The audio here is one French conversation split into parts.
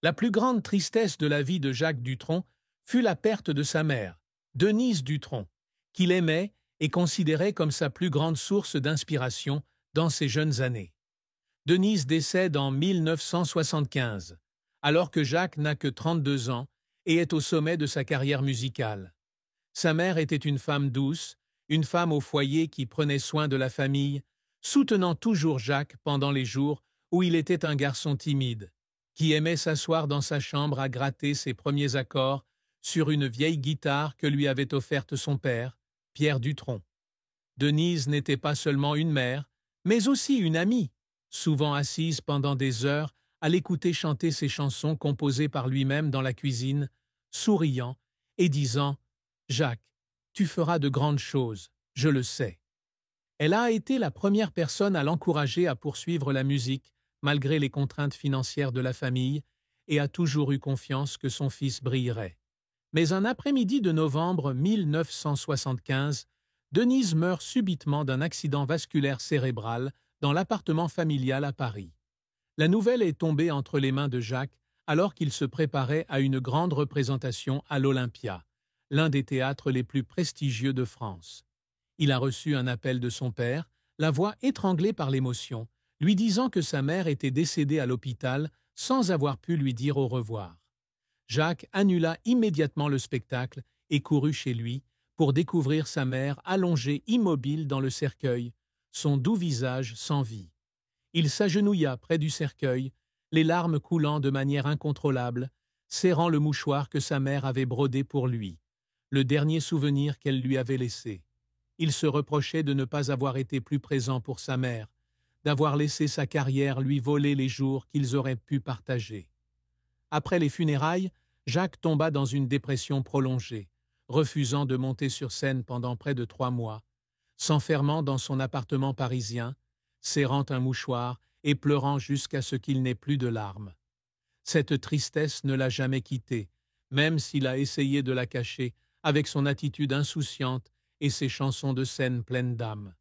La plus grande tristesse de la vie de Jacques Dutronc fut la perte de sa mère, Denise Dutronc, qu'il aimait et considérait comme sa plus grande source d'inspiration dans ses jeunes années. Denise décède en 1975, alors que Jacques n'a que 32 ans et est au sommet de sa carrière musicale. Sa mère était une femme douce, une femme au foyer qui prenait soin de la famille, soutenant toujours Jacques pendant les jours où il était un garçon timide, qui aimait s'asseoir dans sa chambre à gratter ses premiers accords sur une vieille guitare que lui avait offerte son père, Pierre Dutronc. Denise n'était pas seulement une mère, mais aussi une amie, souvent assise pendant des heures à l'écouter chanter ses chansons composées par lui-même dans la cuisine, souriant et disant « Jacques, tu feras de grandes choses, je le sais ». Elle a été la première personne à l'encourager à poursuivre la musique, malgré les contraintes financières de la famille, et a toujours eu confiance que son fils brillerait. Mais un après-midi de novembre 1975, Denise meurt subitement d'un accident vasculaire cérébral dans l'appartement familial à Paris. La nouvelle est tombée entre les mains de Jacques alors qu'il se préparait à une grande représentation à l'Olympia, l'un des théâtres les plus prestigieux de France. Il a reçu un appel de son père, la voix étranglée par l'émotion, lui disant que sa mère était décédée à l'hôpital sans avoir pu lui dire au revoir. Jacques annula immédiatement le spectacle et courut chez lui pour découvrir sa mère allongée immobile dans le cercueil, son doux visage sans vie. Il s'agenouilla près du cercueil, les larmes coulant de manière incontrôlable, serrant le mouchoir que sa mère avait brodé pour lui, le dernier souvenir qu'elle lui avait laissé. Il se reprochait de ne pas avoir été plus présent pour sa mère, d'avoir laissé sa carrière lui voler les jours qu'ils auraient pu partager. Après les funérailles, Jacques tomba dans une dépression prolongée, refusant de monter sur scène pendant près de 3 mois, s'enfermant dans son appartement parisien, serrant un mouchoir et pleurant jusqu'à ce qu'il n'ait plus de larmes. Cette tristesse ne l'a jamais quitté, même s'il a essayé de la cacher avec son attitude insouciante et ses chansons de scène pleines d'âme.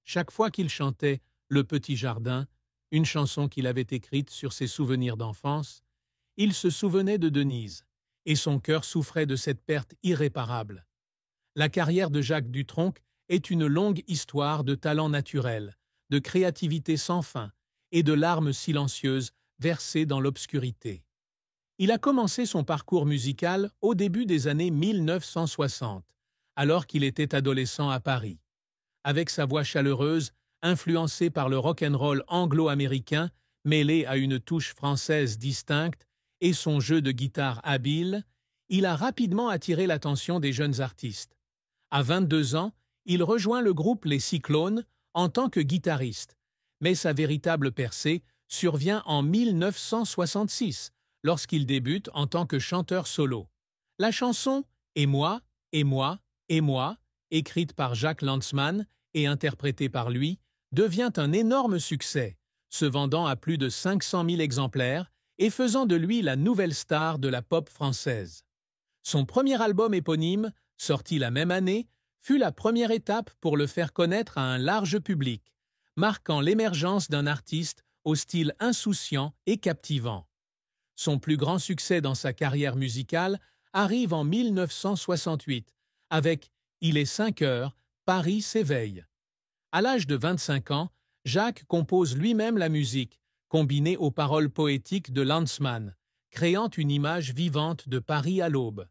Chaque fois qu'il chantait « Le petit jardin », une chanson qu'il avait écrite sur ses souvenirs d'enfance, il se souvenait de Denise, et son cœur souffrait de cette perte irréparable. La carrière de Jacques Dutronc est une longue histoire de talent naturel, de créativité sans fin et de larmes silencieuses versées dans l'obscurité. Il a commencé son parcours musical au début des années 1960, alors qu'il était adolescent à Paris. Avec sa voix chaleureuse, influencée par le rock'n'roll anglo-américain, mêlé à une touche française distincte, et son jeu de guitare habile, il a rapidement attiré l'attention des jeunes artistes. À 22 ans, il rejoint le groupe Les Cyclones en tant que guitariste, mais sa véritable percée survient en 1966, lorsqu'il débute en tant que chanteur solo. La chanson « Et moi, et moi, et moi », écrite par Jacques Lanzmann et interprétée par lui, devient un énorme succès, se vendant à plus de 500 000 exemplaires et faisant de lui la nouvelle star de la pop française. Son premier album éponyme, sorti la même année, fut la première étape pour le faire connaître à un large public, marquant l'émergence d'un artiste au style insouciant et captivant. Son plus grand succès dans sa carrière musicale arrive en 1968 avec « Il est 5 heures, Paris s'éveille ». À l'âge de 25 ans, Jacques compose lui-même la musique, combinée aux paroles poétiques de Lanzmann, créant une image vivante de Paris à l'aube.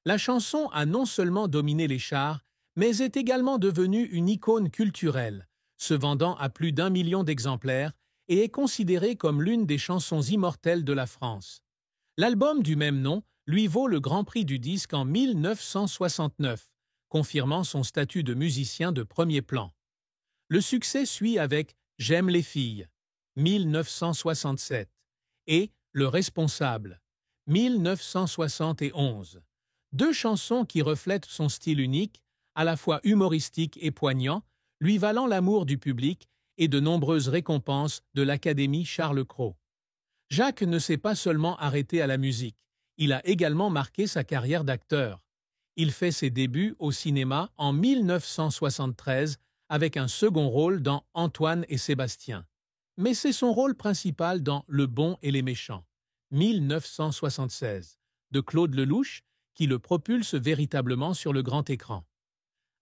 La chanson a non seulement dominé les charts, mais est également devenue une icône culturelle, se vendant à plus d'1 million d'exemplaires et est considérée comme l'une des chansons immortelles de la France. L'album du même nom lui vaut le Grand Prix du disque en 1969, confirmant son statut de musicien de premier plan. Le succès suit avec « J'aime les filles » 1967 et « Le responsable » 1971. Deux chansons qui reflètent son style unique, à la fois humoristique et poignant, lui valant l'amour du public et de nombreuses récompenses de l'Académie Charles-Cros. Jacques ne s'est pas seulement arrêté à la musique, il a également marqué sa carrière d'acteur. Il fait ses débuts au cinéma en 1973 avec un second rôle dans Antoine et Sébastien. Mais c'est son rôle principal dans Le Bon et les Méchants, 1976, de Claude Lelouch, qui le propulse véritablement sur le grand écran.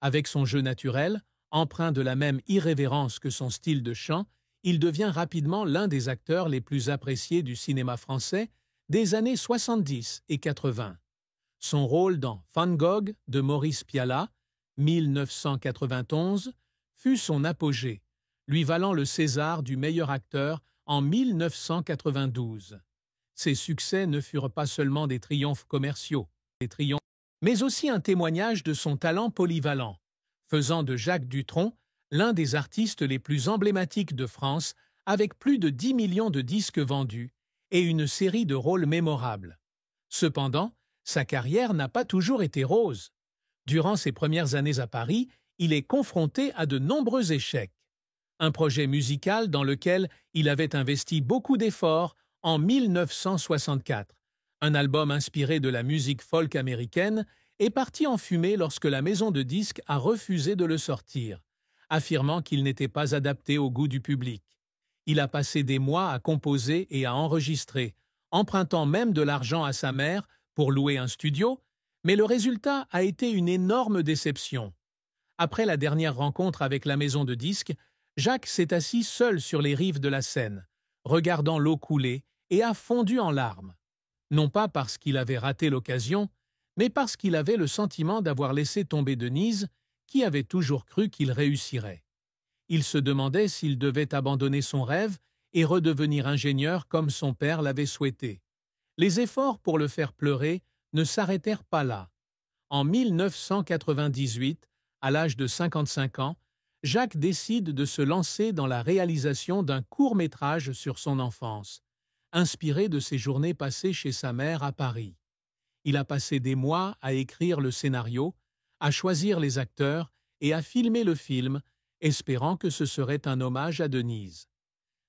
Avec son jeu naturel, empreint de la même irrévérence que son style de chant, il devient rapidement l'un des acteurs les plus appréciés du cinéma français des années 70 et 80. Son rôle dans Van Gogh de Maurice Pialat, 1991, fut son apogée, lui valant le César du meilleur acteur en 1992. Ses succès ne furent pas seulement des triomphes commerciaux, mais aussi un témoignage de son talent polyvalent, faisant de Jacques Dutronc l'un des artistes les plus emblématiques de France, avec plus de 10 millions de disques vendus et une série de rôles mémorables. Cependant, sa carrière n'a pas toujours été rose. Durant ses premières années à Paris, il est confronté à de nombreux échecs. Un projet musical dans lequel il avait investi beaucoup d'efforts en 1964. Un album inspiré de la musique folk américaine est parti en fumée lorsque la maison de disques a refusé de le sortir, affirmant qu'il n'était pas adapté au goût du public. Il a passé des mois à composer et à enregistrer, empruntant même de l'argent à sa mère pour louer un studio, mais le résultat a été une énorme déception. Après la dernière rencontre avec la maison de disques, Jacques s'est assis seul sur les rives de la Seine, regardant l'eau couler, et a fondu en larmes. Non pas parce qu'il avait raté l'occasion, mais parce qu'il avait le sentiment d'avoir laissé tomber Denise, qui avait toujours cru qu'il réussirait. Il se demandait s'il devait abandonner son rêve et redevenir ingénieur comme son père l'avait souhaité. Les efforts pour le faire pleurer ne s'arrêtèrent pas là. En 1998, à l'âge de 55 ans, Jacques décide de se lancer dans la réalisation d'un court-métrage sur son enfance, inspiré de ses journées passées chez sa mère à Paris. Il a passé des mois à écrire le scénario, à choisir les acteurs et à filmer le film, espérant que ce serait un hommage à Denise.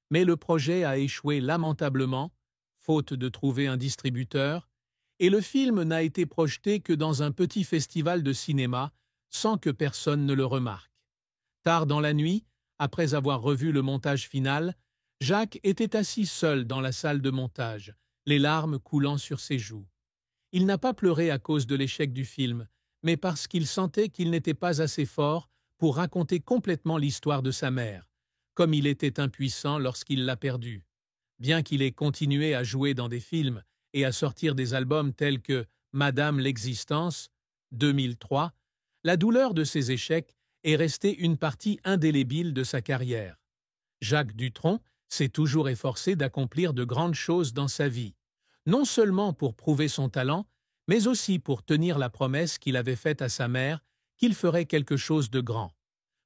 Mais le projet a échoué lamentablement, faute de trouver un distributeur, et le film n'a été projeté que dans un petit festival de cinéma, sans que personne ne le remarque. Tard dans la nuit, après avoir revu le montage final, Jacques était assis seul dans la salle de montage, les larmes coulant sur ses joues. Il n'a pas pleuré à cause de l'échec du film, mais parce qu'il sentait qu'il n'était pas assez fort pour raconter complètement l'histoire de sa mère, comme il était impuissant lorsqu'il l'a perdue. Bien qu'il ait continué à jouer dans des films et à sortir des albums tels que Madame l'existence, 2003, la douleur de ses échecs est restée une partie indélébile de sa carrière. Jacques Dutronc s'est toujours efforcé d'accomplir de grandes choses dans sa vie, non seulement pour prouver son talent, mais aussi pour tenir la promesse qu'il avait faite à sa mère qu'il ferait quelque chose de grand.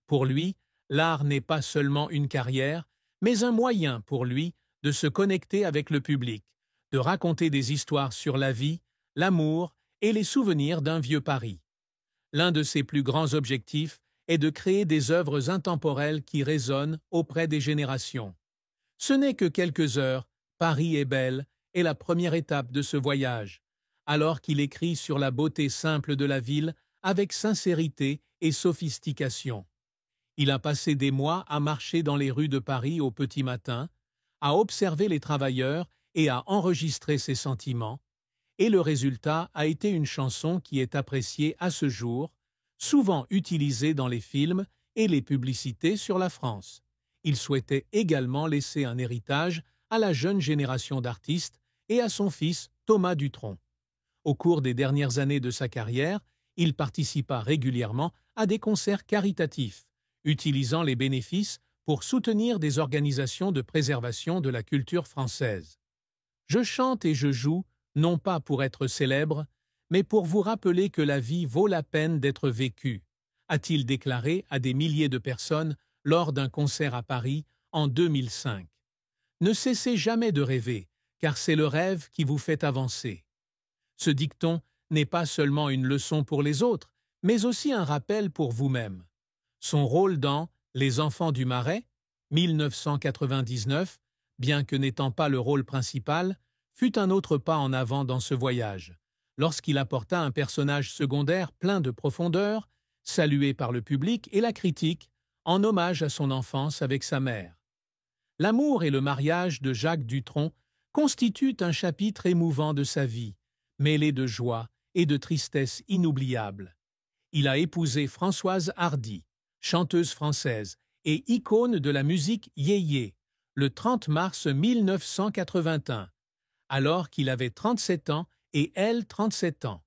Pour lui, l'art n'est pas seulement une carrière, mais un moyen pour lui de se connecter avec le public, de raconter des histoires sur la vie, l'amour et les souvenirs d'un vieux Paris. L'un de ses plus grands objectifs est de créer des œuvres intemporelles qui résonnent auprès des générations. Ce n'est que quelques heures, Paris est belle, est la première étape de ce voyage, alors qu'il écrit sur la beauté simple de la ville avec sincérité et sophistication. Il a passé des mois à marcher dans les rues de Paris au petit matin, à observer les travailleurs et à enregistrer ses sentiments, et le résultat a été une chanson qui est appréciée à ce jour, souvent utilisée dans les films et les publicités sur la France. Il souhaitait également laisser un héritage à la jeune génération d'artistes et à son fils Thomas Dutronc. Au cours des dernières années de sa carrière, il participa régulièrement à des concerts caritatifs, utilisant les bénéfices pour soutenir des organisations de préservation de la culture française. « Je chante et je joue, non pas pour être célèbre, mais pour vous rappeler que la vie vaut la peine d'être vécue », a-t-il déclaré à des milliers de personnes lors d'un concert à Paris en 2005. Ne cessez jamais de rêver, car c'est le rêve qui vous fait avancer. Ce dicton n'est pas seulement une leçon pour les autres, mais aussi un rappel pour vous-même. Son rôle dans Les Enfants du Marais, 1999, bien que n'étant pas le rôle principal, fut un autre pas en avant dans ce voyage, lorsqu'il apporta un personnage secondaire plein de profondeur, salué par le public et la critique, en hommage à son enfance avec sa mère. L'amour et le mariage de Jacques Dutronc constituent un chapitre émouvant de sa vie, mêlé de joie et de tristesse inoubliables. Il a épousé Françoise Hardy, chanteuse française et icône de la musique yéyé, le 30 mars 1981, alors qu'il avait 37 ans et elle 37 ans.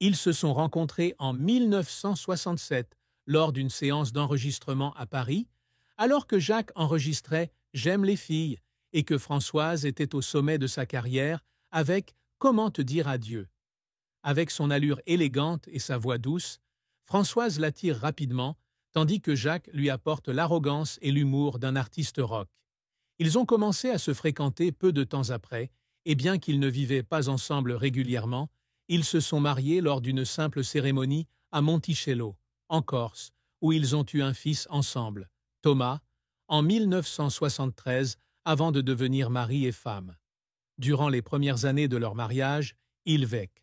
Ils se sont rencontrés en 1967 lors d'une séance d'enregistrement à Paris, alors que Jacques enregistrait J'aime les filles et que Françoise était au sommet de sa carrière avec Comment te dire adieu. Avec son allure élégante et sa voix douce, Françoise l'attire rapidement, tandis que Jacques lui apporte l'arrogance et l'humour d'un artiste rock. Ils ont commencé à se fréquenter peu de temps après, et bien qu'ils ne vivaient pas ensemble régulièrement, ils se sont mariés lors d'une simple cérémonie à Monticello, en Corse, où ils ont eu un fils ensemble, Thomas, en 1973, avant de devenir mari et femme. Durant les premières années de leur mariage, ils vécurent